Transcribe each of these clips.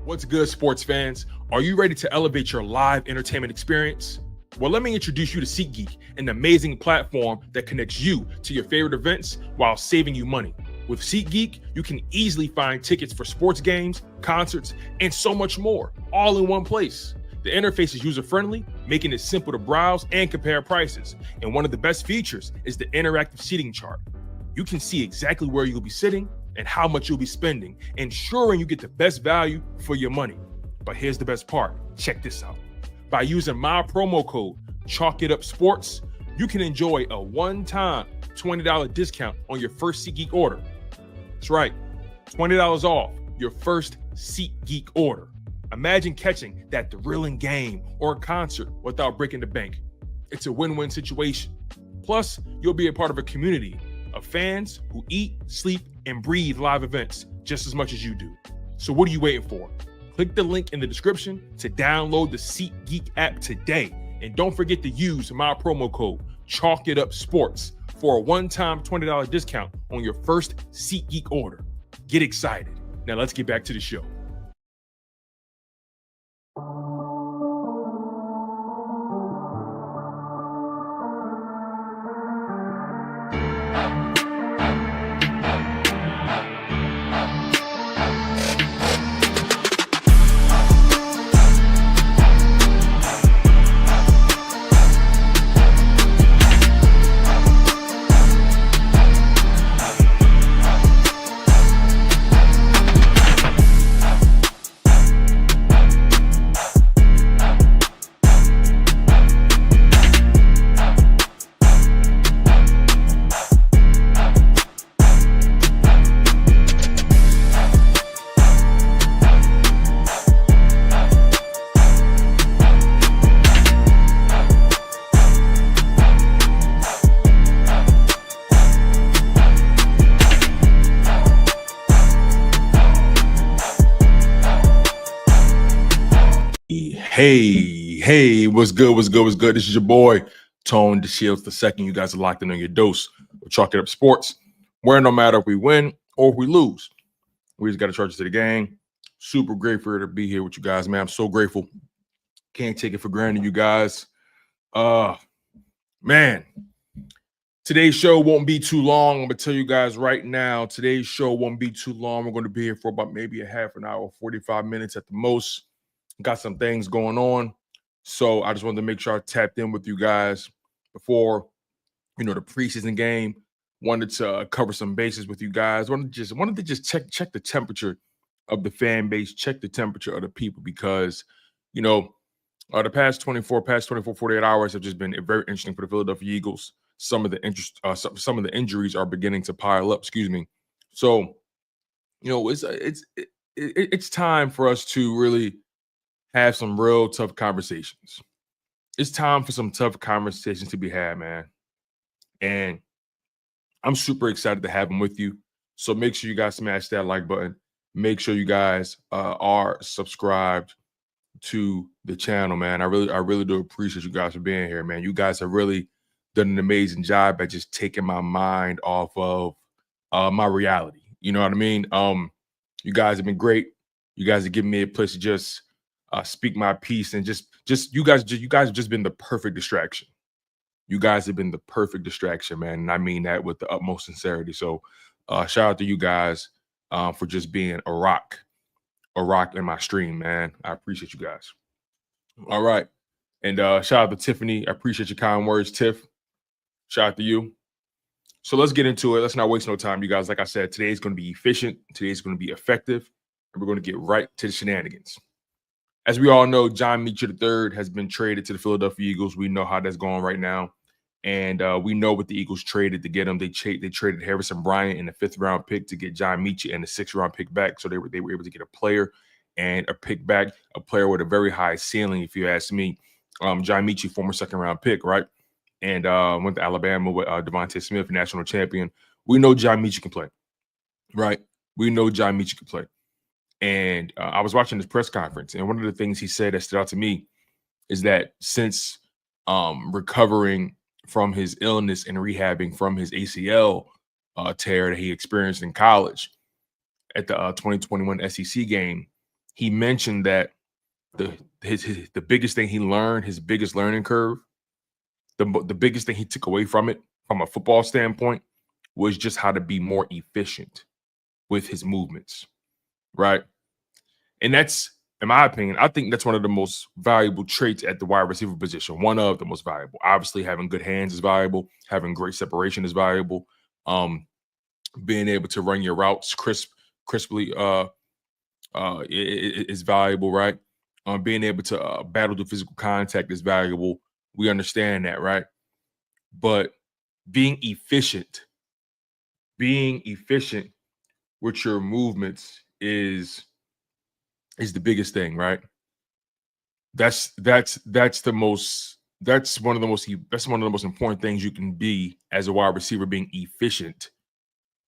What's good, sports fans? Are you ready to elevate your live entertainment experience? Well, let me introduce you to SeatGeek, an amazing platform that connects you to your favorite events while saving you money. With SeatGeek, you can easily find tickets for sports games, concerts, and so much more, all in one place. The interface is user-friendly, making it simple to browse and compare prices. And one of the best features is the interactive seating chart. You can see exactly where you'll be sitting and how much you'll be spending, ensuring you get the best value for your money. But here's the best part. Check this out. By using my promo code, ChalkItUpSports, you can enjoy a one-time $20 discount on your first SeatGeek order. That's right, $20 off your first SeatGeek order. Imagine catching that thrilling game or concert without breaking the bank. It's a win-win situation. Plus, you'll be a part of a community of fans who eat, sleep, and breathe live events just as much as you do. So what are you waiting for? Click the link in the description to download the SeatGeek app today. And don't forget to use my promo code ChalkItUpSports for a one-time $20 discount on your first SeatGeek order. Get excited. Now let's get back to the show. Hey, what's good? This is your boy, Tone DeShields the second. You guys are locked in on your dose of Chalk It Up Sports, where no matter if we win or if we lose, we just got to charge it to the game. Super grateful to be here with you guys, man. I'm so grateful. Can't take it for granted, you guys. Man, today's show won't be too long. I'm going to tell you guys right now, today's show won't be too long. We're going to be here for about maybe a half an hour, 45 minutes at the most. Got some things going on. So I just wanted to make sure I tapped in with you guys before, the preseason game. Wanted to cover some bases with you guys. Wanted to just check the temperature of the fan base, check the temperature of the people, because, the past 48 hours have just been very interesting for the Philadelphia Eagles. Some of the injuries are beginning to pile up. Excuse me. So, it's time for us to really have some real tough conversations. It's time for some tough conversations to be had, man. And I'm super excited to have them with you. So make sure you guys smash that like button. Make sure you guys are subscribed to the channel, man. I really do appreciate you guys for being here, man. You guys have really done an amazing job at just taking my mind off of my reality. You know what I mean? You guys have been great. You guys have given me a place to just speak my piece, and just you guys have just been the perfect distraction. You guys have been the perfect distraction, man. And I mean that with the utmost sincerity. So shout out to you guys for just being a rock in my stream, man. I appreciate you guys. All right. And shout out to Tiffany. I appreciate your kind words, Tiff. Shout out to you. So let's get into it. Let's not waste no time, you guys. Like I said, today's going to be efficient. Today's going to be effective. And we're going to get right to the shenanigans. As we all know, John Metchie III has been traded to the Philadelphia Eagles. We know how that's going right now. And we know what the Eagles traded to get him. They traded Harrison Bryant in the 5th-round pick to get John Metchie and the 6th-round pick back. So they were able to get a player and a pick back, a player with a very high ceiling, if you ask me. John Metchie, former 2nd-round pick, right? And went to Alabama with Devontae Smith, national champion. We know John Metchie can play, right? We know John Metchie can play. And I was watching this press conference, and one of the things he said that stood out to me is that since recovering from his illness and rehabbing from his ACL tear that he experienced in college at the 2021 SEC game, he mentioned that the biggest thing he learned, his biggest learning curve, the biggest thing he took away from it, from a football standpoint, was just how to be more efficient with his movements, right? And that's, in my opinion, I think that's one of the most valuable traits at the wide receiver position. One of the most valuable. Obviously, having good hands is valuable. Having great separation is valuable. Being able to run your routes crisply is valuable, right? Being able to battle the physical contact is valuable. We understand that, right? But being efficient with your movements is the biggest thing, right? That's one of the most important things you can be as a wide receiver, being efficient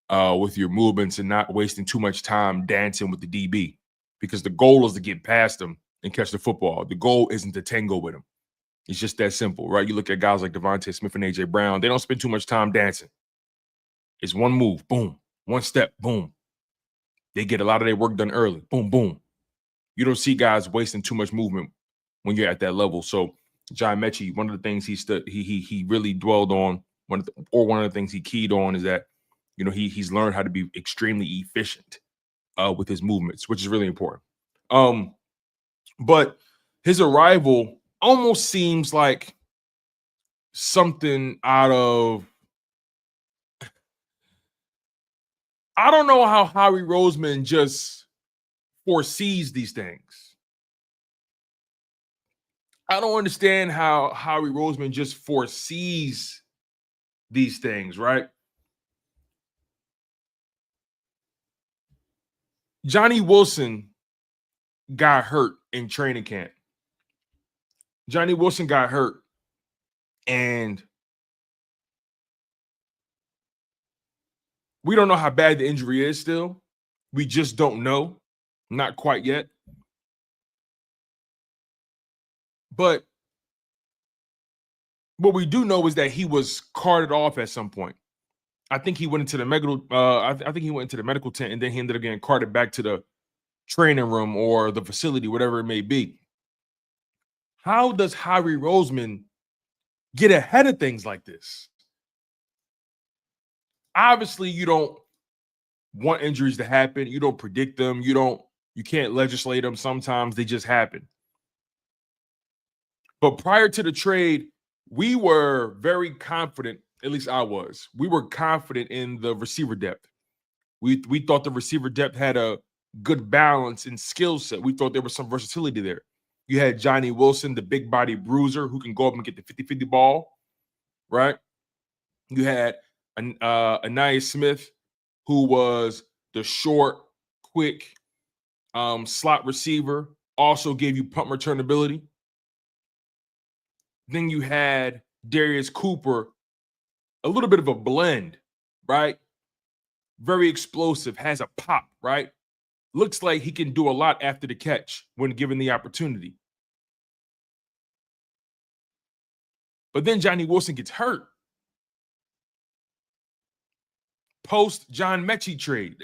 with your movements and not wasting too much time dancing with the DB, because the goal is to get past them and catch the football. The goal isn't to tango with them. It's just that simple, right? You look at guys like Devontae Smith and A.J. Brown, they don't spend too much time dancing. It's one move, boom. One step, boom. They get a lot of their work done early, boom, boom. You don't see guys wasting too much movement when you're at that level. So John Metchie, one of the things he really dwelled on, one of the things he keyed on, is that, you know, he's learned how to be extremely efficient with his movements, which is really important. But his arrival almost seems like something out of, I don't know how Howie Roseman just foresees these things. I don't understand how Howie Roseman just foresees these things, right? Johnny Wilson got hurt in training camp. Johnny Wilson got hurt, and we don't know how bad the injury is still. We just don't know. Not quite yet. But what we do know is that he was carted off at some point. I think he went into the medical. I think he went into the medical tent, and then he ended up getting carted back to the training room or the facility, whatever it may be. How does Howie Roseman get ahead of things like this? Obviously, you don't want injuries to happen. You don't predict them. You can't legislate them. Sometimes they just happen. But prior to the trade, we were very confident, at least I was. We were confident in the receiver depth. We thought the receiver depth had a good balance and skill set. We thought there was some versatility there. You had Johnny Wilson, the big body bruiser who can go up and get the 50-50 ball, right? You had Anais Smith, who was the short, quick slot receiver, also gave you punt return ability. Then you had Darius Cooper, a little bit of a blend, right? Very explosive, has a pop, right? Looks like he can do a lot after the catch when given the opportunity. But then Johnny Wilson gets hurt. Post John Metchie trade.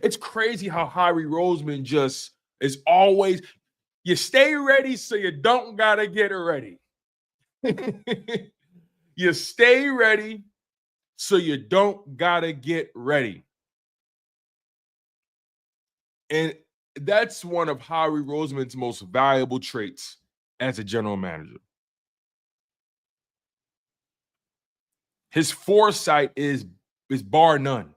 It's crazy how Howie Roseman just is always, you stay ready so you don't gotta get ready. You stay ready so you don't gotta get ready. And that's one of Howie Roseman's most valuable traits as a general manager. His foresight is bar none.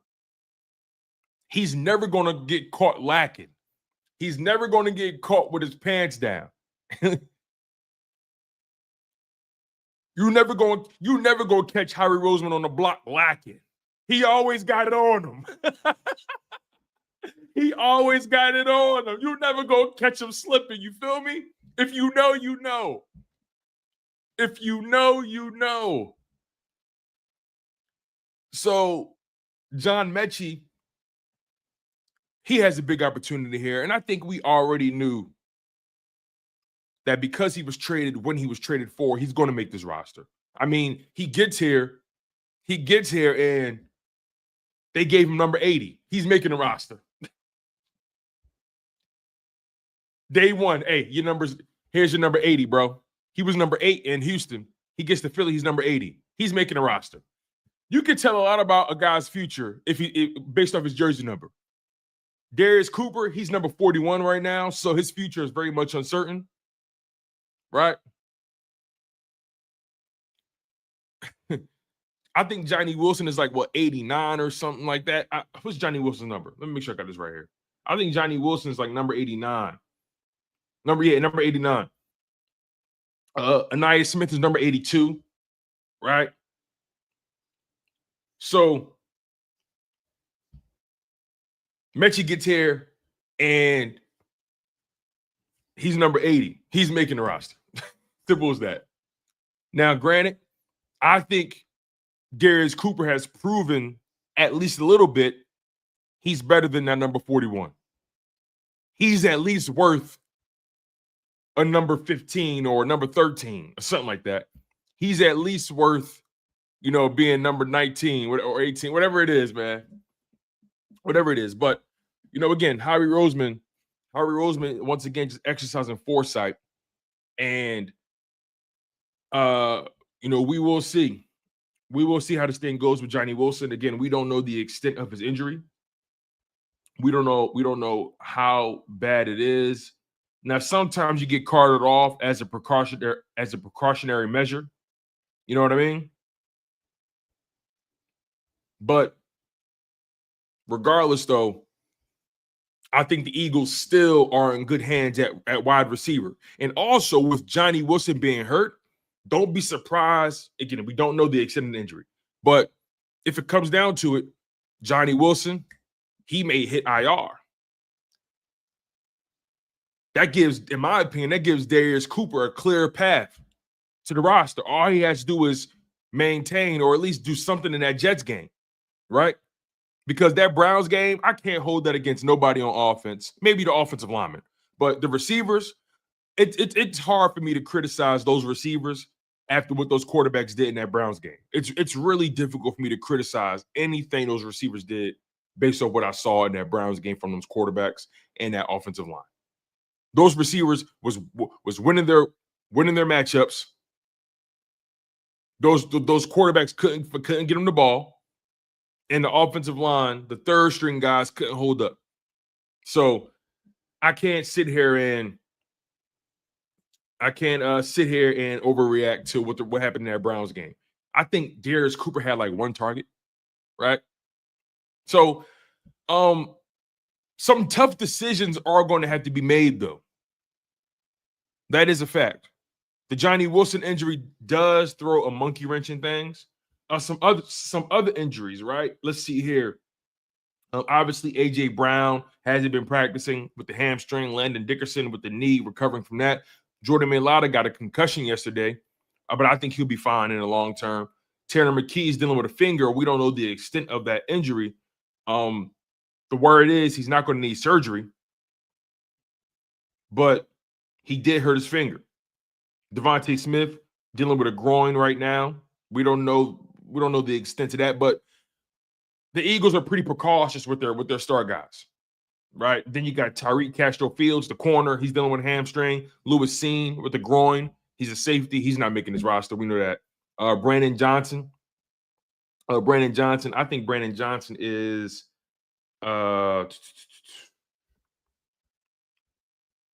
He's never going to get caught lacking. He's never going to get caught with his pants down. You never going to catch Howie Roseman on the block lacking. He always got it on him. He always got it on him. You never going to catch him slipping. You feel me? If you know, you know. If you know, you know. So John Metchie, he has a big opportunity here. And I think we already knew that because he was traded when he was traded for, he's going to make this roster. I mean, he gets here and they gave him number 80. He's making the roster. Day one, hey, your numbers, here's your number 80, bro. He was number 8 in Houston. He gets to Philly, he's number 80. He's making a roster. You can tell a lot about a guy's future based off his jersey number. Darius Cooper, he's number 41 right now, so his future is very much uncertain, right? I think Johnny Wilson is like, 89 or something like that. What's Johnny Wilson's number? Let me make sure I got this right here. I think Johnny Wilson is like number 89. Number 89. Anaya Smith is number 82, right? So Metchie gets here and he's number 80. He's making the roster. Simple as that. Now, granted, I think Darius Cooper has proven at least a little bit he's better than that number 41. He's at least worth a number 15 or number 13 or something like that. He's at least worth, being number 19 or 18, whatever it is, man. Whatever it is. But, again, Howie Roseman, once again, just exercising foresight. And, we will see. We will see how this thing goes with Johnny Wilson. Again, we don't know the extent of his injury. We don't know how bad it is. Now, sometimes you get carted off as a precautionary measure. You know what I mean? But regardless, though, I think the Eagles still are in good hands at wide receiver. And also with Johnny Wilson being hurt, don't be surprised. Again, we don't know the extent of the injury. But if it comes down to it, Johnny Wilson, he may hit IR. That gives, in my opinion, Darius Cooper a clear path to the roster. All he has to do is maintain or at least do something in that Jets game, right? Because that Browns game, I can't hold that against nobody on offense. Maybe the offensive lineman. But the receivers, it's hard for me to criticize those receivers after what those quarterbacks did in that Browns game. It's really difficult for me to criticize anything those receivers did based on what I saw in that Browns game from those quarterbacks and that offensive line. Those receivers was winning their matchups. Those quarterbacks couldn't get them the ball. And the offensive line, the third string guys couldn't hold up. So I can't sit here and overreact to what happened in that Browns game. I think Darius Cooper had like one target, right? So some tough decisions are going to have to be made, though. That is a fact. The Johnny Wilson injury does throw a monkey wrench in things. Some other injuries, right? Let's see here. Obviously, A.J. Brown hasn't been practicing with the hamstring. Landon Dickerson with the knee, recovering from that. Jordan Mailata got a concussion yesterday, but I think he'll be fine in the long term. Tanner McKee is dealing with a finger. We don't know the extent of that injury. The word is he's not going to need surgery, but he did hurt his finger. Devontae Smith dealing with a groin right now. We don't know the extent of that, but the Eagles are pretty precautious with their star guys, right? Then you got Tyreek Castro-Fields, the corner. He's dealing with a hamstring. Lewis Seen with the groin. He's a safety. He's not making his roster. We know that. Brandon Johnson. I think Brandon Johnson is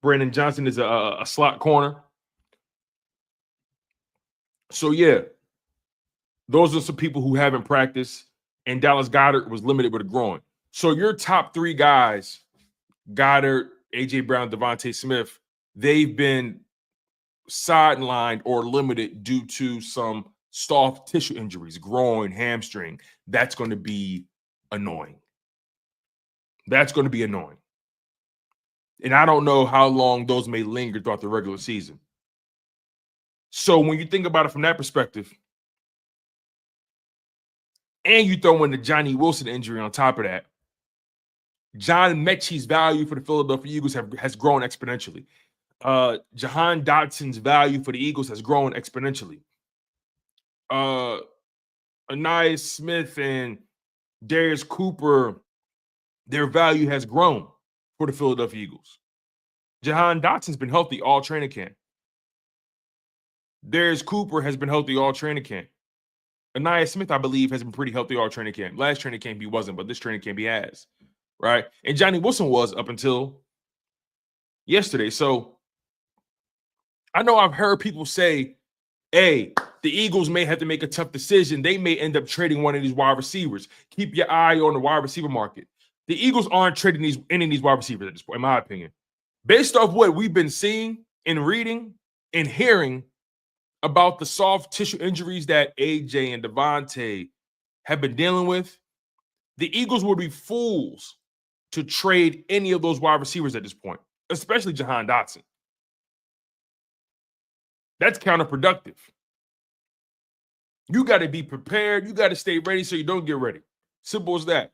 Brandon Johnson is a slot corner. So, yeah, those are some people who haven't practiced, and Dallas Goedert was limited with a groin. So your top three guys, Goddard, A.J. Brown, Devontae Smith, they've been sidelined or limited due to some soft tissue injuries, groin, hamstring. That's going to be annoying. And I don't know how long those may linger throughout the regular season. So when you think about it from that perspective, and you throw in the Johnny Wilson injury on top of that, John Metchie's value for the Philadelphia Eagles has grown exponentially. Jahan Dotson's value for the Eagles has grown exponentially. Anaya Smith and Darius Cooper, their value has grown for the Philadelphia Eagles. Jahan Dotson's been healthy all training camp. Darius Cooper has been healthy all training camp. Anaya Smith, I believe, has been pretty healthy all training camp. Last training camp he wasn't, but this training camp he has, right? And Johnny Wilson was up until yesterday. So I know I've heard people say, hey, the Eagles may have to make a tough decision. They may end up trading one of these wide receivers. Keep your eye on the wide receiver market. The Eagles aren't trading any of these wide receivers at this point, in my opinion. Based off what we've been seeing and reading and hearing about the soft tissue injuries that AJ and Devontae have been dealing with, the Eagles would be fools to trade any of those wide receivers at this point, especially Jahan Dotson. That's counterproductive. You got to be prepared. You got to stay ready so you don't get ready. Simple as that.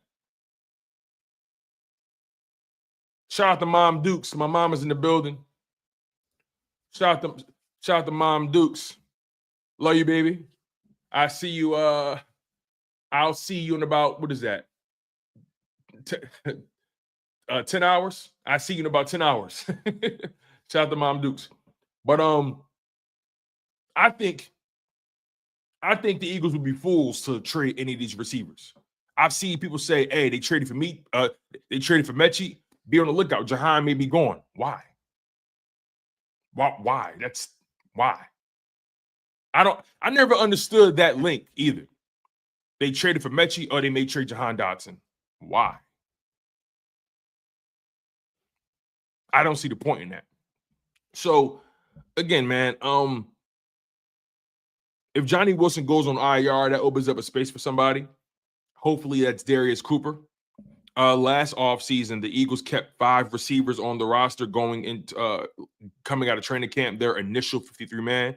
Shout out to Mom Dukes. My mom is in the building. Shout out to Mom Dukes. Love you, baby. I see you. I'll see you in about, what is that? 10 hours. I see you in about 10 hours. Shout out to Mom Dukes. But I think the Eagles would be fools to trade any of these receivers. I've seen people say, hey, they traded for me. They traded for Metchie. Be on the lookout. Jihaad may be gone. Why? Why? That's why. I never understood that link either. They traded for Metchie or they may trade Jahan Dotson. Why? I don't see the point in that. So, again, man, if Johnny Wilson goes on IR, that opens up a space for somebody. Hopefully that's Darius Cooper. Last offseason, the Eagles kept 5 receivers on the roster coming out of training camp, their initial 53-man.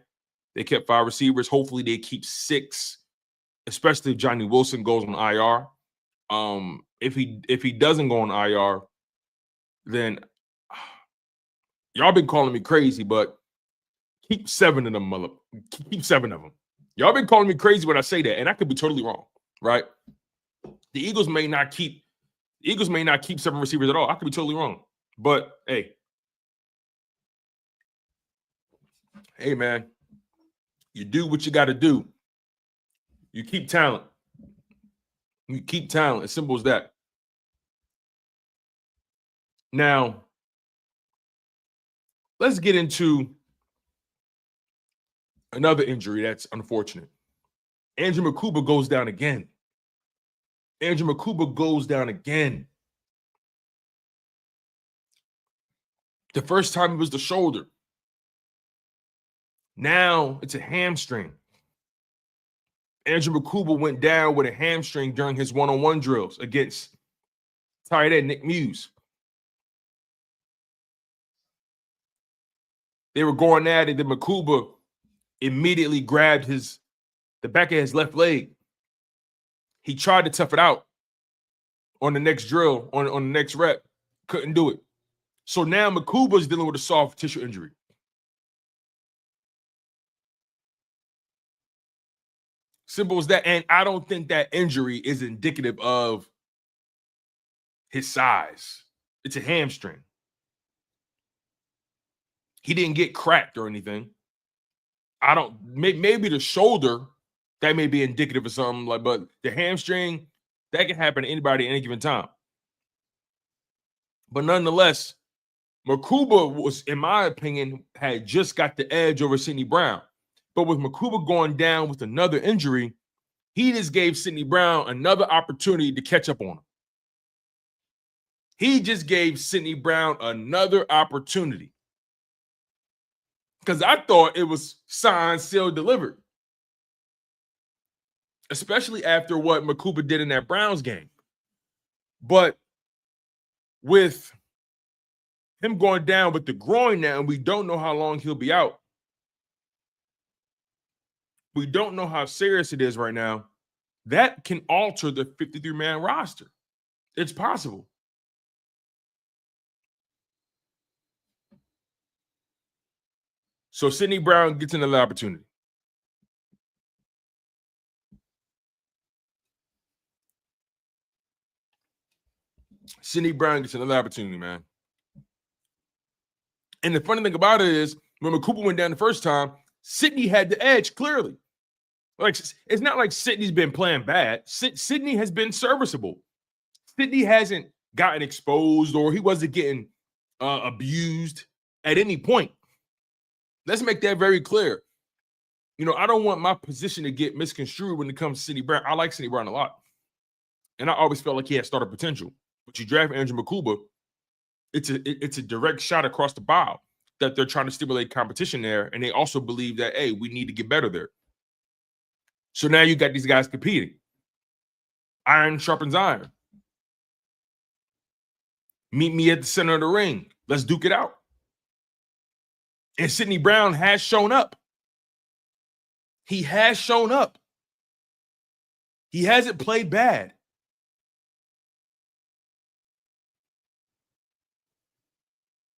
They kept 5 receivers. Hopefully they keep 6, especially if Johnny Wilson goes on IR. If he doesn't go on IR, then y'all been calling me crazy, but keep 7 of them, keep 7 of them. Y'all been calling me crazy when I say that, and I could be totally wrong, right? The Eagles may not keep 7 receivers at all. I could be totally wrong. But hey, man, you do what you got to do. You keep talent. You keep talent. As simple as that. Now, let's get into another injury that's unfortunate. Andrew Makuba goes down again. The first time it was the shoulder. Now it's a hamstring. Andrew Makuba went down with a hamstring during his one-on-one drills against tight end Nick Muse. They were going at it, and Makuba immediately grabbed the back of his left leg. He tried to tough it out on the next drill, on the next rep. Couldn't do it. So now Makuba's dealing with a soft tissue injury. Simple as that. And I don't think that injury is indicative of his size. It's a hamstring. He didn't get cracked or anything. Maybe the shoulder, that may be indicative of something, but the hamstring, that can happen to anybody at any given time. But nonetheless, Makuba was, in my opinion, had just got the edge over Sidney Brown. But with Makuba going down with another injury, he just gave Sidney Brown another opportunity to catch up on him. He just gave Sidney Brown another opportunity. Because I thought it was signed, sealed, delivered. Especially after what Makuba did in that Browns game. But with him going down with the groin now, and we don't know how long he'll be out. We don't know how serious it is right now. That can alter the 53-man roster. It's possible. So Sidney Brown gets another opportunity. Sidney Brown gets another opportunity, man. And the funny thing about it is, when Makuba went down the first time, Sydney had the edge clearly. Like, it's not like Sydney's been playing bad. Sydney has been serviceable. Sydney hasn't gotten exposed or he wasn't getting abused at any point. Let's make that very clear. You know, I don't want my position to get misconstrued when it comes to Sydney Brown. I like Sydney Brown a lot. And I always felt like he had starter potential. But you draft Andrew Makuba, it's a direct shot across the bow that they're trying to stimulate competition there. And they also believe that, hey, we need to get better there. So now you got these guys competing. Iron sharpens iron. Meet me at the center of the ring. Let's duke it out. And Sydney Brown has shown up. He has shown up. He hasn't played bad.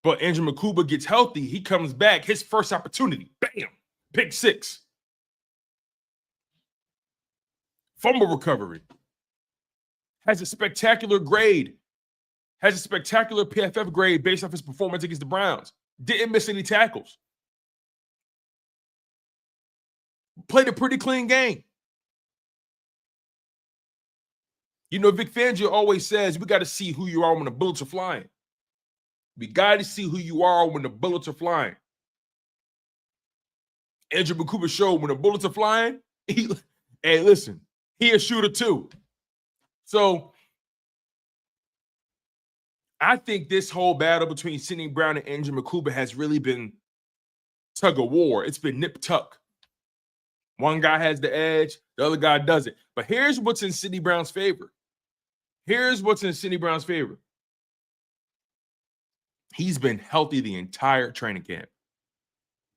But Andrew Makuba gets healthy. He comes back. His first opportunity. Bam. Pick 6. Fumble recovery. Has a spectacular grade. Has a spectacular PFF grade based off his performance against the Browns. Didn't miss any tackles. Played a pretty clean game. You know, Vic Fangio always says, we got to see who you are when the bullets are flying. We got to see who you are when the bullets are flying. Andrew Makuba showed when the bullets are flying, hey, listen, he a shooter too. So I think this whole battle between Sydney Brown and Andrew Makuba has really been tug of war. It's been nip tuck. One guy has the edge, the other guy doesn't. But here's what's in Sydney Brown's favor. Here's what's in Sydney Brown's favor. He's been healthy the entire training camp.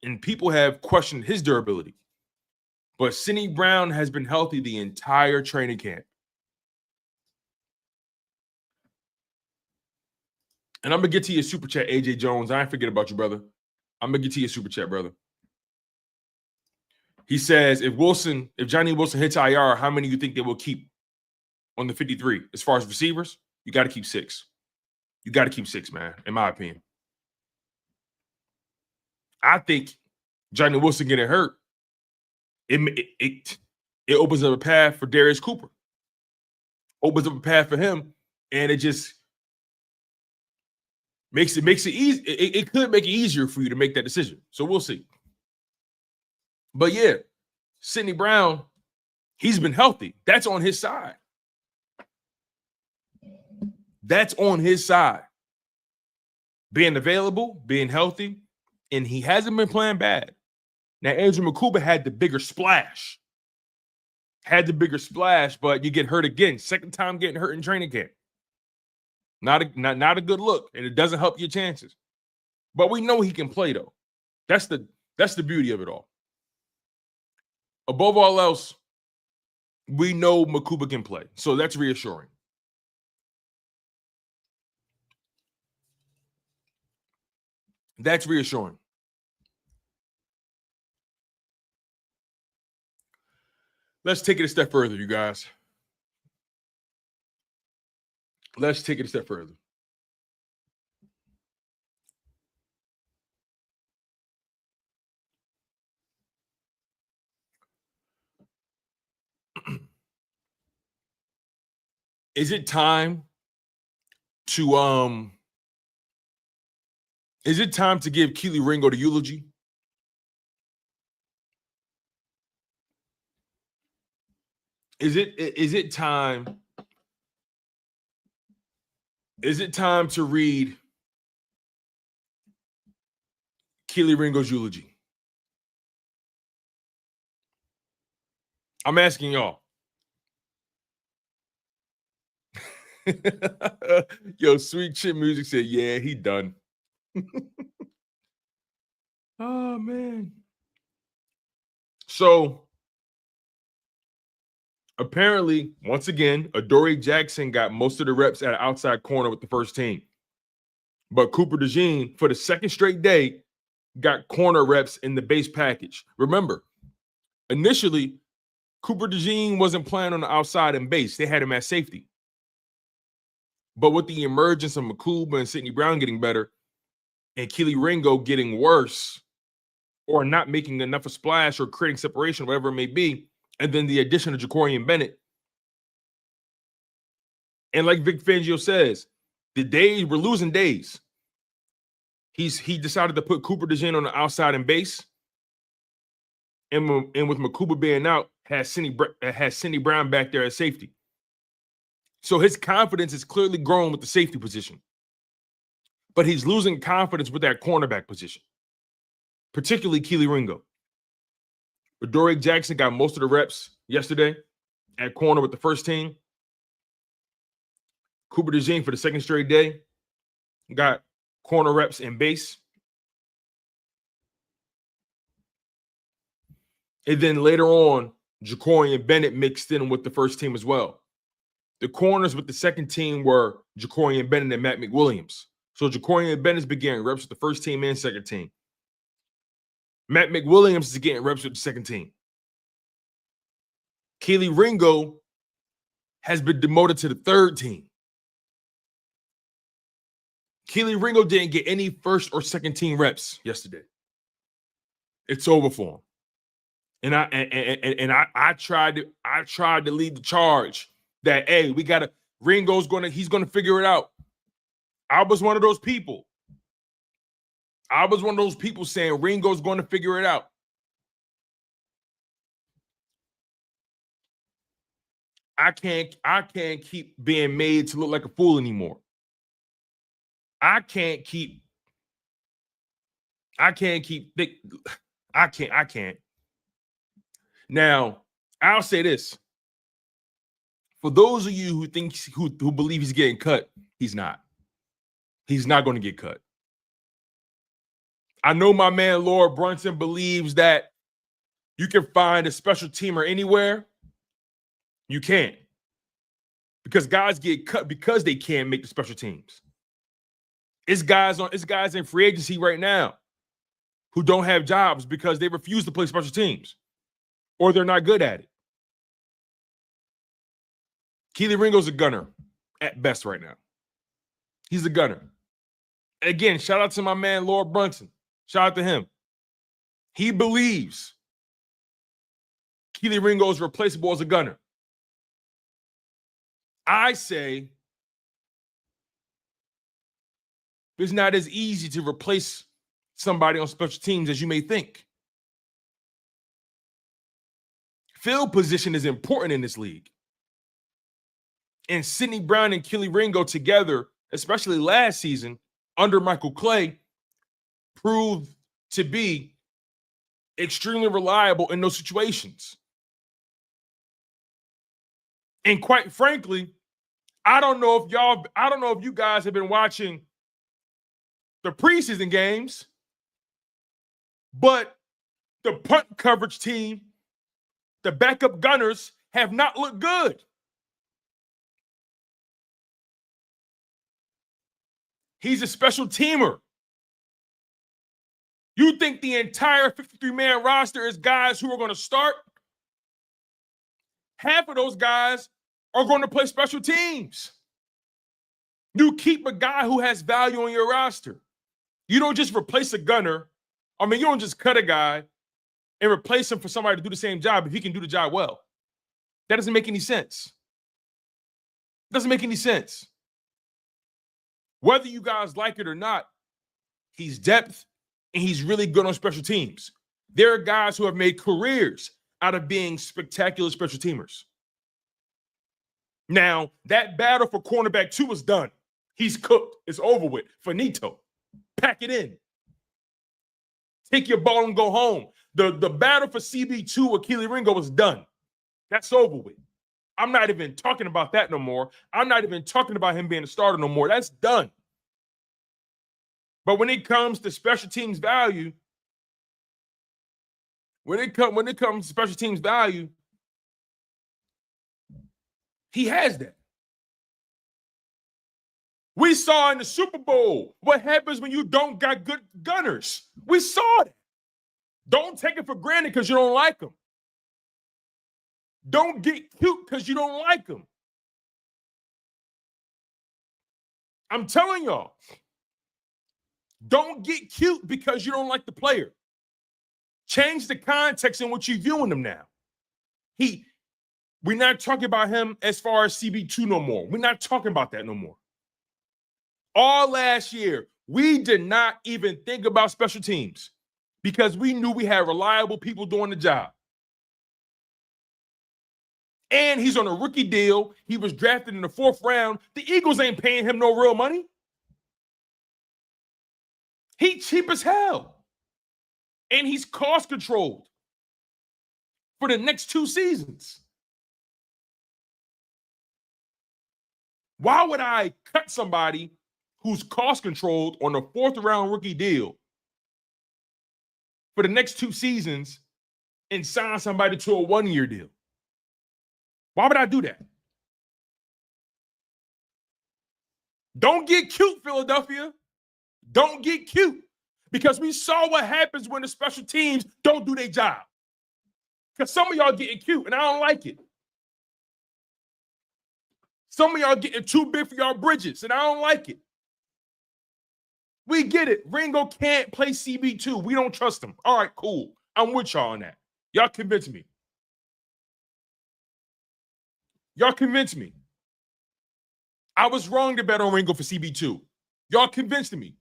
And people have questioned his durability. But Sydney Brown has been healthy the entire training camp. And I'm going to get to your super chat, AJ Jones. I ain't forget about you, brother. I'm going to get to your super chat, brother. He says, if Johnny Wilson hits IR, how many do you think they will keep on the 53? As far as receivers, you got to keep 6. You got to keep 6, man, in my opinion. I think Johnny Wilson getting hurt, it opens up a path for Darius Cooper. Opens up a path for him, and it just makes it easy. It could make it easier for you to make that decision. So we'll see. But yeah, Sydney Brown, he's been healthy. That's on his side. That's on his side. Being available, being healthy, and he hasn't been playing bad. Now, Andrew Makuba had the bigger splash. But you get hurt again. Second time getting hurt in training camp. Not a good look, and it doesn't help your chances. But we know he can play, though. That's the beauty of it all. Above all else, we know Makuba can play. So that's reassuring. That's reassuring. Let's take it a step further, you guys. Let's take it a step further. Is it time to give Kelee Ringo the eulogy? Is it time to read Kelee Ringo's eulogy? I'm asking y'all. Yo, Sweet Chip Music said, yeah, he done. Oh, man. So, apparently, once again, Adoree Jackson got most of the reps at outside corner with the first team. But Cooper DeJean, for the second straight day, got corner reps in the base package. Remember, initially, Cooper DeJean wasn't playing on the outside and base. They had him at safety. But with the emergence of Makuba and Sydney Brown getting better, and Kelee Ringo getting worse or not making enough of a splash or creating separation, whatever it may be, and then the addition of Jakorian Bennett. And like Vic Fangio says, we're losing days. He decided to put Cooper DeJean on the outside in base. And with Makuba being out, has Cindy Brown back there at safety. So his confidence is clearly growing with the safety position. But he's losing confidence with that cornerback position, particularly Kelee Ringo. Adoree Jackson got most of the reps yesterday at corner with the first team. Cooper DeJean for the second straight day got corner reps in base. And then later on, Jakorian Bennett mixed in with the first team as well. The corners with the second team were Jakorian Bennett and Matt McWilliams. So Jakorian Bennett's been getting reps with the first team and second team. Matt McWilliams is getting reps with the second team. Kelee Ringo has been demoted to the third team. Kelee Ringo didn't get any first or second team reps yesterday. It's over for him. And I tried to lead the charge that, hey, he's gonna figure it out. I was one of those people. Saying Ringo's going to figure it out. I can't keep being made to look like a fool anymore. I can't. Now, I'll say this. For those of you who believe he's getting cut, he's not. He's not going to get cut. I know my man Lord Brunson believes that you can find a special teamer anywhere. You can't. Because guys get cut because they can't make the special teams. It's guys in free agency right now who don't have jobs because they refuse to play special teams or they're not good at it. Kelee Ringo's a gunner at best right now. He's a gunner. Again, shout out to my man Lord Brunson. Shout out to him. He believes Kelee Ringo is replaceable as a gunner. I say it's not as easy to replace somebody on special teams as you may think. Field position is important in this league. And Sidney Brown and Kelee Ringo together, especially last season under Michael Clay, proved to be extremely reliable in those situations. And quite frankly, I don't know if you guys have been watching the preseason games, but the punt coverage team, the backup gunners, have not looked good. He's a special teamer. You think the entire 53-man roster is guys who are going to start? Half of those guys are going to play special teams. You keep a guy who has value on your roster. You don't just replace a gunner. I mean, you don't just cut a guy and replace him for somebody to do the same job if he can do the job well. That doesn't make any sense. It doesn't make any sense. Whether you guys like it or not, he's depth and he's really good on special teams. There are guys who have made careers out of being spectacular special teamers. Now, that battle for cornerback 2 is done. He's cooked. It's over with. Finito. Pack it in. Take your ball and go home. The battle for CB2 with Kelee Ringo is done. That's over with. I'm not even talking about that no more. I'm not even talking about him being a starter no more. That's done. But when it comes to special teams value, he has that. We saw in the Super Bowl what happens when you don't got good gunners. We saw that. Don't take it for granted because you don't like them. Don't get cute because you don't like them. I'm telling y'all, Don't get cute because you don't like the player. Change the context in which you're viewing him now. We're not talking about him as far as CB2 no more. We're not talking about that no more. All last year, we did not even think about special teams because we knew we had reliable people doing the job. And he's on a rookie deal. He was drafted in the 4th round. The Eagles ain't paying him no real money. He cheap as hell. And he's cost controlled for the next 2 seasons. Why would I cut somebody who's cost controlled on a 4th round rookie deal for the next 2 seasons and sign somebody to a 1-year deal? Why would I do that? Don't get cute, Philadelphia. Don't get cute. Because we saw what happens when the special teams don't do their job. Because some of y'all getting cute, and I don't like it. Some of y'all getting too big for y'all bridges, and I don't like it. We get it. Ringo can't play CB2. We don't trust him. All right, cool. I'm with y'all on that. Y'all convince me. Y'all convinced me. I was wrong to bet on Ringo for CB2. Y'all convinced me.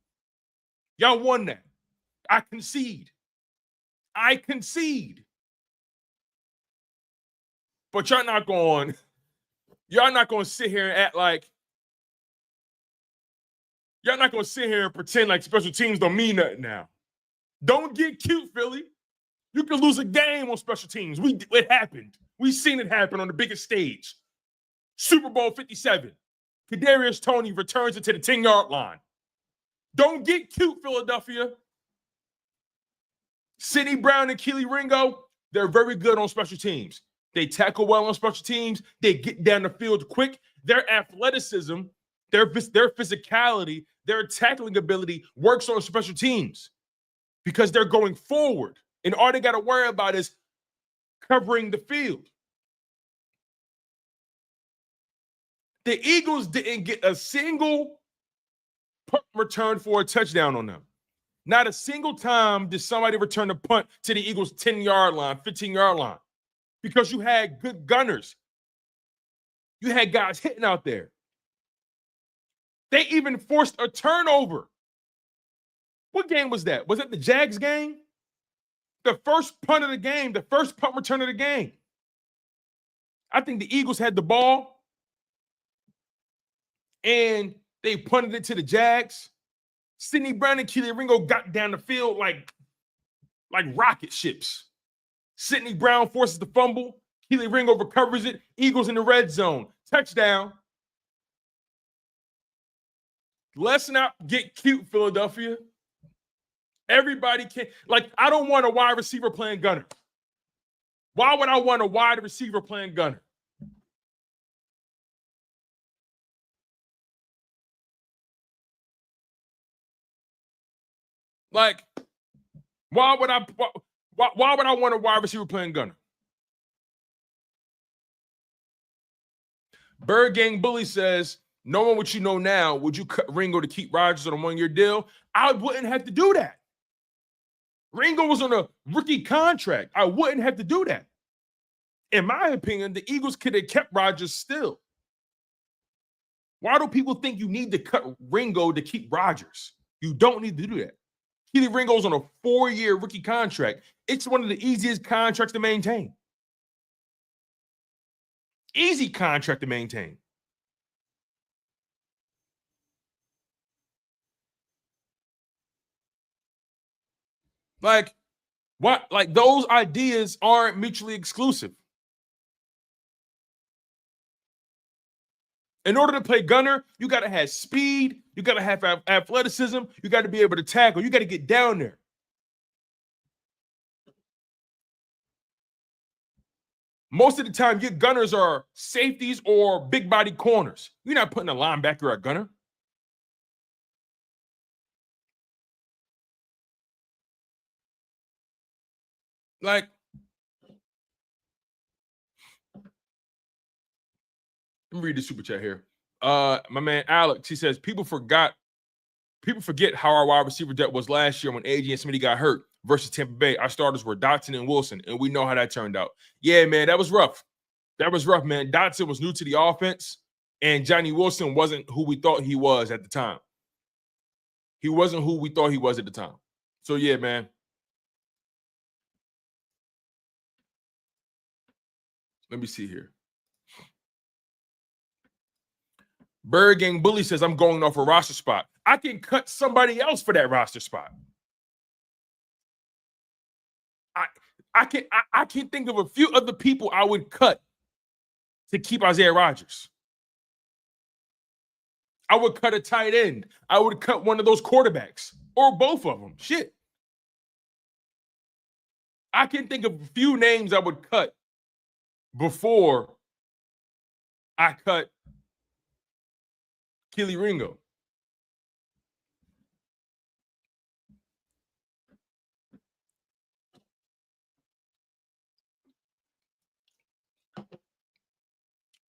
Y'all won that. I concede. But y'all not going to sit here and act like, y'all not going to sit here and pretend like special teams don't mean nothing now. Don't get cute, Philly. You can lose a game on special teams. It happened. We've seen it happen on the biggest stage. Super Bowl 57. Kadarius Toney returns it to the 10-yard line. Don't get cute, Philadelphia. Sidney Brown and Kelee Ringo, they're very good on special teams. They tackle well on special teams. They get down the field quick. Their athleticism, their physicality, their tackling ability works on special teams because they're going forward. And all they got to worry about is covering the field. The Eagles didn't get a single punt return for a touchdown on them. Not a single time did somebody return a punt to the Eagles' 10-yard line, 15-yard line, because you had good gunners. You had guys hitting out there. They even forced a turnover. What game was that? Was it the Jags game? The first punt of the game, the first punt return of the game. I think the Eagles had the ball, and they punted it to the Jags. Sidney Brown and Kelee Ringo got down the field like rocket ships. Sidney Brown forces the fumble. Kelee Ringo recovers it. Eagles in the red zone. Touchdown. Let's not get cute, Philadelphia. Everybody can. I don't want a wide receiver playing gunner. Why would I want a wide receiver playing gunner? Why would I want a wide receiver playing gunner? Bird Gang Bully says, knowing what you know now, would you cut Ringo to keep Rodgers on a 1-year deal? I wouldn't have to do that. Ringo was on a rookie contract. I wouldn't have to do that. In my opinion, the Eagles could have kept Rodgers still. Why do people think you need to cut Ringo to keep Rodgers? You don't need to do that. Kelee Ringo's on a 4-year rookie contract. It's one of the easiest contracts to maintain. Easy contract to maintain. Those ideas aren't mutually exclusive. In order to play gunner, you got to have speed. You got to have athleticism. You got to be able to tackle. You got to get down there. Most of the time, your gunners are safeties or big body corners. You're not putting a linebacker at gunner. Let me read the super chat here. My man Alex, he says, people forgot People forget how our wide receiver depth was last year when AJ and Smitty got hurt versus Tampa Bay. Our starters were Dotson and Wilson, and we know how that turned out. Yeah, man, that was rough. That was rough, man. Dotson was new to the offense, and Johnny Wilson wasn't who we thought he was at the time. He wasn't who we thought he was at the time. So, yeah, man. Let me see here. Bird Gang Bully says, I'm going off a roster spot. I can cut somebody else for that roster spot. I can think of a few other people I would cut to keep Isaiah Rodgers. I would cut a tight end. I would cut one of those quarterbacks or both of them. Shit. I can think of a few names I would cut before I cut Kelee Ringo.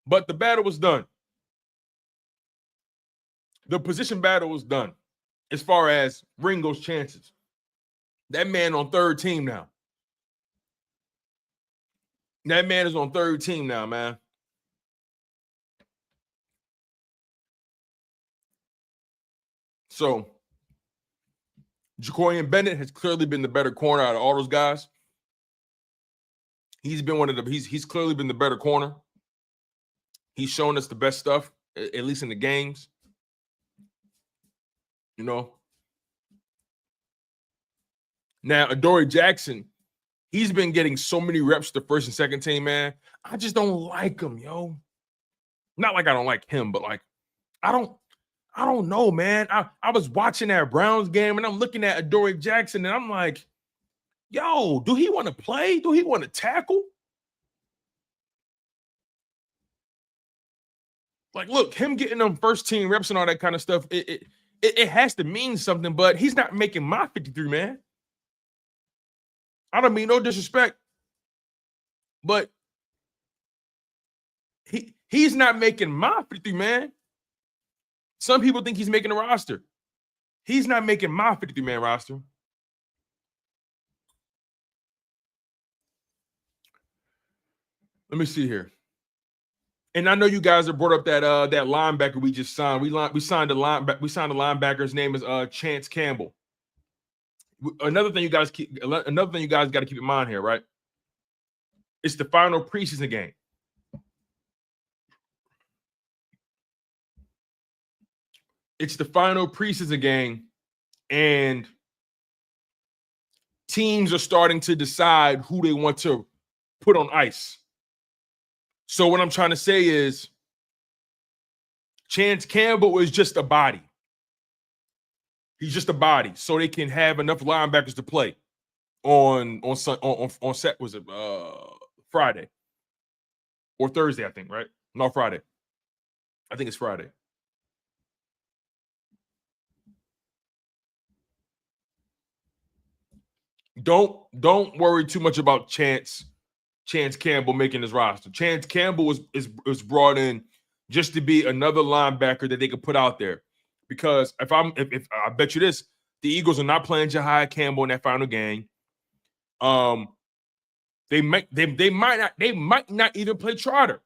But the battle was done. The position battle was done as far as Ringo's chances. That man on third team now. That man is on third team now, man. So, Jakorian Bennett has clearly been the better corner out of all those guys. He's been one of the he's clearly been the better corner. He's shown us the best stuff, at least in the games. You know. Now, Adoree Jackson, he's been getting so many reps to first and second team, man. I just don't like him, yo. Not like I don't like him, but like I don't know, man. I was watching that Browns game and I'm looking at Adoree Jackson and I'm like, yo, do he want to play? Do he want to tackle? Like, look, him getting them first team reps and all that kind of stuff, it has to mean something, but he's not making my 53, man. I don't mean no disrespect, but he's not making my 53, man. Some people think he's making a roster. He's not making my 53-man roster. Let me see here. And I know you guys have brought up that that linebacker we just signed. We signed a linebacker. His name is Chance Campbell. Another thing you guys got to keep in mind here, right? It's the final preseason game. It's the final preseason game, and teams are starting to decide who they want to put on ice. So what I'm trying to say is Chance Campbell is just a body. He's just a body, so they can have enough linebackers to play on set. Was it Friday or Thursday? I think, right? No, Friday. I think it's Friday. Don't worry too much about Chance Campbell making his roster. Chance Campbell was brought in just to be another linebacker that they could put out there. Because if I bet you this, the Eagles are not playing Jihaad Campbell in that final game. They might not even play Trotter.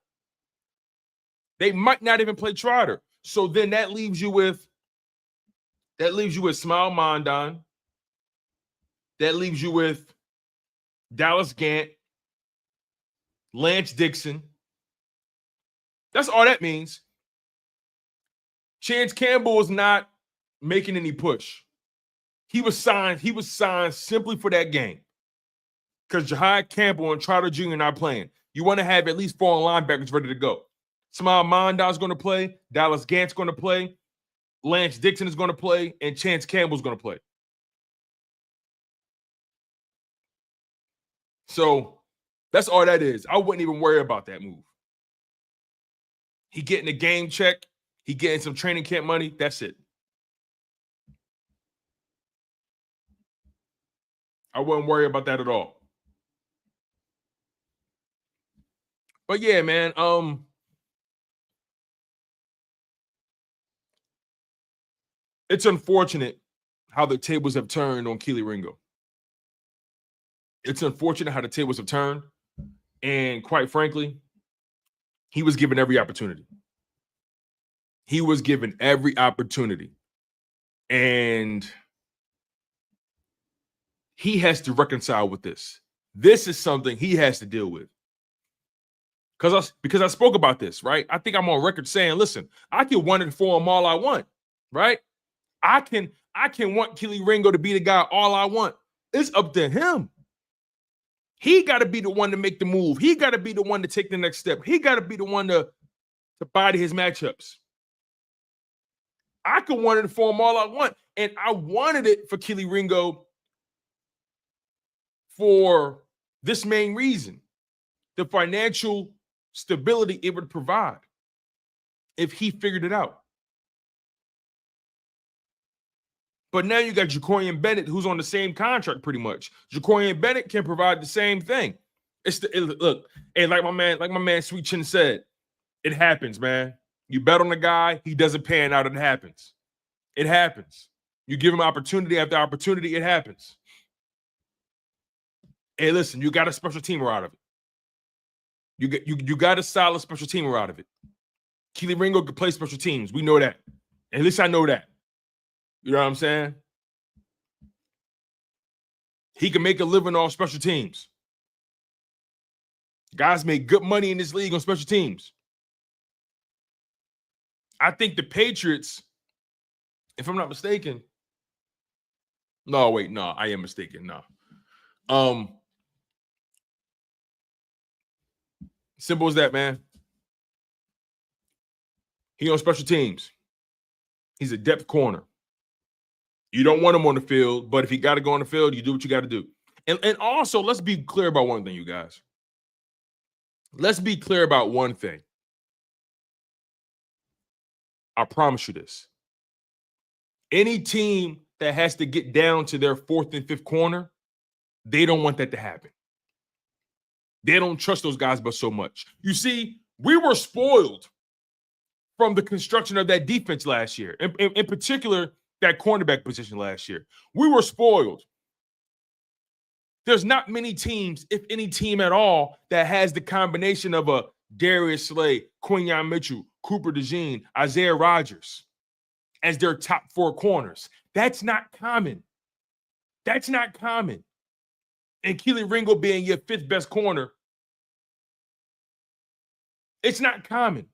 They might not even play Trotter. So then that leaves you with Smile Mondon. That leaves you with Dallas Gant, Lance Dixon. That's all that means. Chance Campbell is not making any push. He was signed simply for that game. Because Jihaad Campbell and Trotter Jr. are not playing. You want to have at least 4 linebackers ready to go. Smile Mondon's going to play. Dallas Gant's going to play. Lance Dixon is going to play. And Chance Campbell's going to play. So that's all that is. I wouldn't even worry about that move. He getting a game check. He getting some training camp money. That's it. I wouldn't worry about that at all. But yeah, man. it's unfortunate how the tables have turned on Kelee Ringo. It's unfortunate how the tables have turned. And quite frankly, he was given every opportunity. He was given every opportunity. And he has to reconcile with this. This is something he has to deal with. Because I spoke about this, right? I think I'm on record saying, listen, I can want it for him all I want, right? I can want Kelee Ringo to be the guy all I want. It's up to him. He got to be the one to make the move. He got to be the one to take the next step. He got to be the one to body his matchups. I can want it for him all I want. And I wanted it for Kelee Ringo for this main reason. The financial stability it would provide if he figured it out. But now you got Jakorian Bennett, who's on the same contract pretty much. Jakorian Bennett can provide the same thing. Look, and like my man Sweet Chin said, it happens, man. You bet on the guy, he doesn't pan out, it happens. It happens. You give him opportunity after opportunity, it happens. Hey, listen, you got a special teamer out of it. You got a solid special teamer out of it. Kelee Ringo could play special teams. We know that. At least I know that. You know what I'm saying? He can make a living off special teams. Guys make good money in this league on special teams. I think the Patriots, if I'm not mistaken, I am mistaken. No. Simple as that, man. He on special teams. He's a depth corner. You don't want him on the field, but if he got to go on the field, you do what you got to do. And also, let's be clear about one thing, you guys. Let's be clear about one thing. I promise you this. Any team that has to get down to their fourth and fifth corner, they don't want that to happen. They don't trust those guys but so much. You see, we were spoiled from the construction of that defense last year, in particular, that cornerback position last year. We were spoiled. There's not many teams, if any team at all, that has the combination of a Darius Slay, Quinyon Mitchell, Cooper DeJean, Isaiah Rodgers as their top four corners. That's not common. That's not common. And Kelee Ringo being your fifth best corner, it's not common.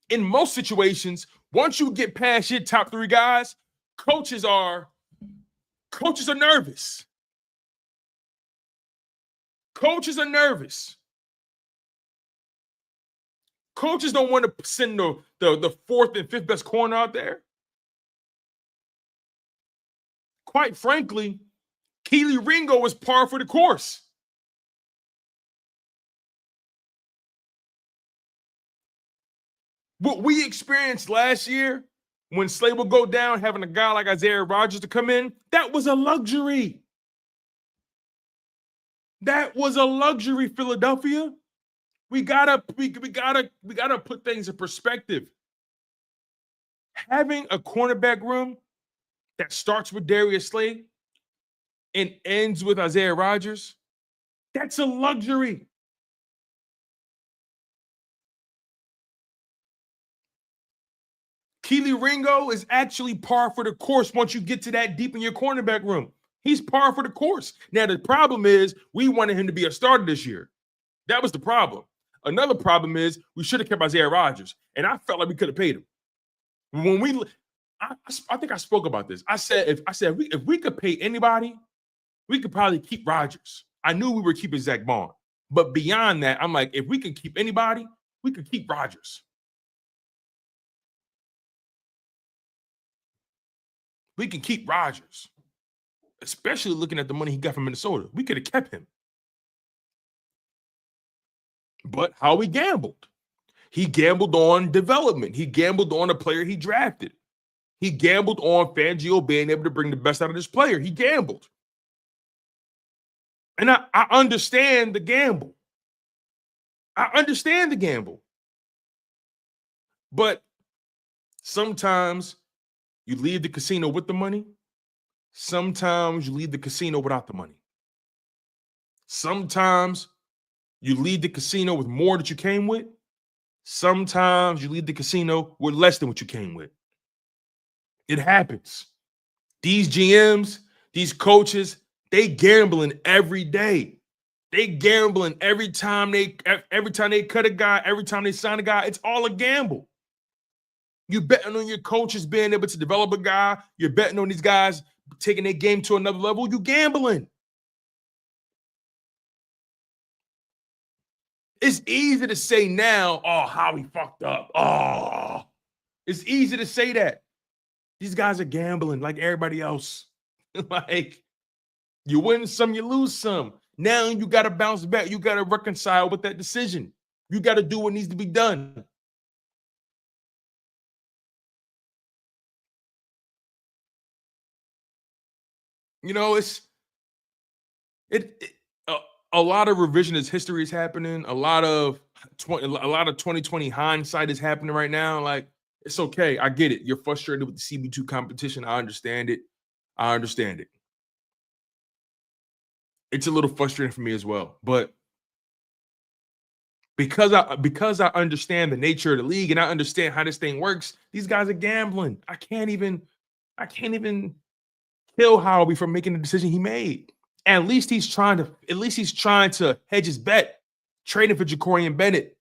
In most situations, once you get past your top three guys, coaches are nervous. Coaches are nervous. Coaches don't want to send the fourth and fifth best corner out there. Quite frankly, Kelee Ringo was par for the course. What we experienced last year when Slay would go down, having a guy like Isaiah Rodgers to come in, that was a luxury. That was a luxury, Philadelphia. We gotta put things in perspective. Having a cornerback room that starts with Darius Slay and ends with Isaiah Rodgers, that's a luxury. Kelee Ringo is actually par for the course once you get to that deep in your cornerback room. He's par for the course. Now, the problem is we wanted him to be a starter this year. That was the problem. Another problem is we should have kept Isaiah Rodgers, and I felt like we could have paid him. When I think I spoke about this. I said if we could pay anybody, we could probably keep Rodgers. I knew we were keeping Zack Baun, but beyond that, I'm like, if we can keep anybody, we could keep Rodgers. We can keep Rodgers, especially looking at the money he got from Minnesota. We could have kept him. But Howie gambled. He gambled on development. He gambled on a player he drafted. He gambled on Fangio being able to bring the best out of this player. He gambled. And I understand the gamble. I understand the gamble. But Sometimes you leave the casino with the money. Sometimes you leave the casino without the money. Sometimes you leave the casino with more that you came with. Sometimes you leave the casino with less than what you came with. It happens. These GMs, these coaches, they gambling every day. They gambling every time they cut a guy, every time they sign a guy. It's all a gamble. You're betting on your coaches being able to develop a guy. You're betting on these guys taking their game to another level. You gambling. It's easy to say now, oh, Howie fucked up. Oh, it's easy to say that. These guys are gambling like everybody else. Like, you win some, you lose some. Now you got to bounce back. You got to reconcile with that decision. You got to do what needs to be done. You know, a lot of revisionist history is happening. A lot of 2020 hindsight is happening right now. Like, it's okay. I get it. You're frustrated with the CB2 competition. I understand it. It's a little frustrating for me as well. But because I understand the nature of the league and I understand how this thing works, these guys are gambling. I can't even kill Howie from making the decision he made. At least he's trying to hedge his bet, trading for Jakorian Bennett,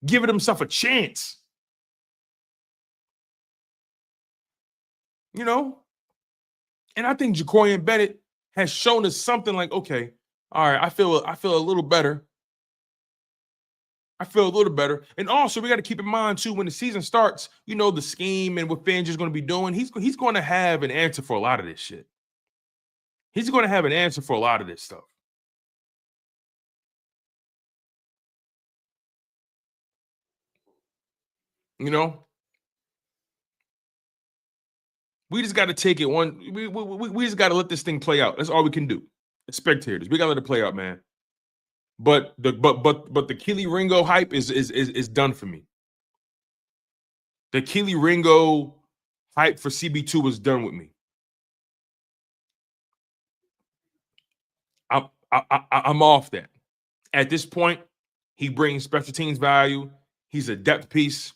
giving himself a chance. You know? And I think Jakorian Bennett has shown us something like, okay, all right, I feel a little better. And also, we got to keep in mind, too, when the season starts, you know, the scheme and what Fangio's going to be doing, he's going to have an answer for a lot of this shit. He's going to have an answer for a lot of this stuff. You know? We just got to take it one. We just got to let this thing play out. That's all we can do. As spectators, we got to let it play out, man. But the Kelee Ringo hype is done for me. The Kelee Ringo hype for CB2 was done with me. I'm off that. At this point, he brings special teams value. He's a depth piece.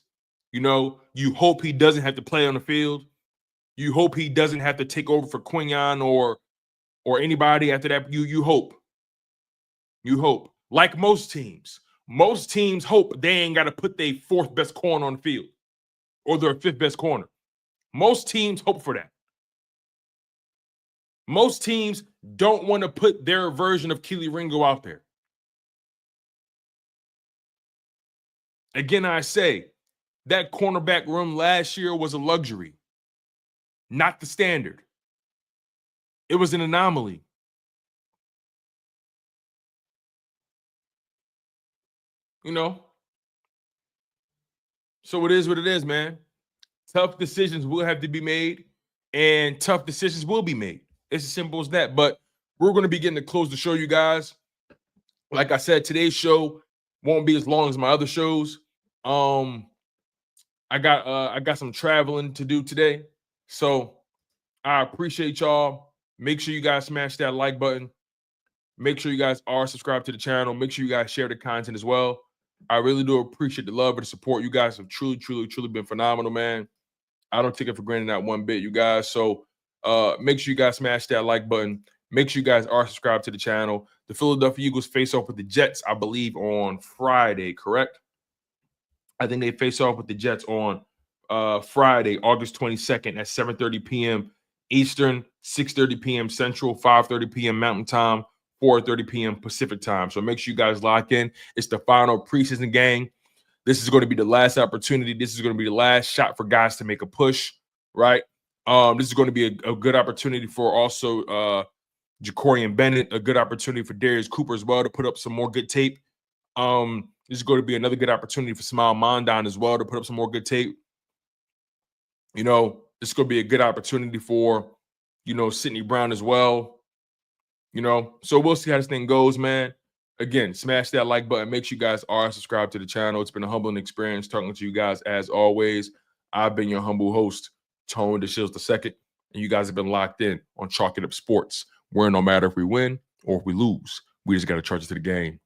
You know, you hope he doesn't have to play on the field. You hope he doesn't have to take over for Quinyon or anybody after that. You hope. You hope. Like most teams. Most teams hope they ain't got to put their fourth best corner on the field or their fifth best corner. Most teams hope for that. Most teams don't want to put their version of Kelee Ringo out there. Again, I say, that cornerback room last year was a luxury, not the standard. It was an anomaly. You know? So it is what it is, man. Tough decisions will have to be made, and tough decisions will be made. It's as simple as that. But we're going to be getting to close the show, you guys. Like I said, today's show won't be as long as my other shows. I got some traveling to do today. So I appreciate y'all. Make sure you guys smash that like button. Make sure you guys are subscribed to the channel. Make sure you guys share the content as well. I really do appreciate the love and the support. You guys have truly been phenomenal, man. I don't take it for granted, not one bit, you guys. So make sure you guys smash that like button. Make sure you guys are subscribed to the channel. The Philadelphia Eagles face off with the Jets, I believe, on Friday, correct? I think they face off with the Jets on Friday, August 22nd at 7:30 p.m. Eastern, 6:30 p.m. Central, 5:30 p.m. Mountain Time, 4:30 p.m. Pacific Time. So make sure you guys lock in. It's the final preseason game. This is going to be the last opportunity. This is going to be the last shot for guys to make a push, right? This is going to be a good opportunity for also Jakorian Bennett, a good opportunity for Darius Cooper as well to put up some more good tape. This is going to be another good opportunity for Smile Mondon as well to put up some more good tape. You know, this is going to be a good opportunity for, you know, Sidney Brown as well. You know, so we'll see how this thing goes, man. Again, smash that like button. Make sure you guys are subscribed to the channel. It's been a humbling experience talking to you guys as always. I've been your humble host, Tone DeShields II, and you guys have been locked in on Chalk It Up Sports, where no matter if we win or if we lose, we just got to charge it to the game.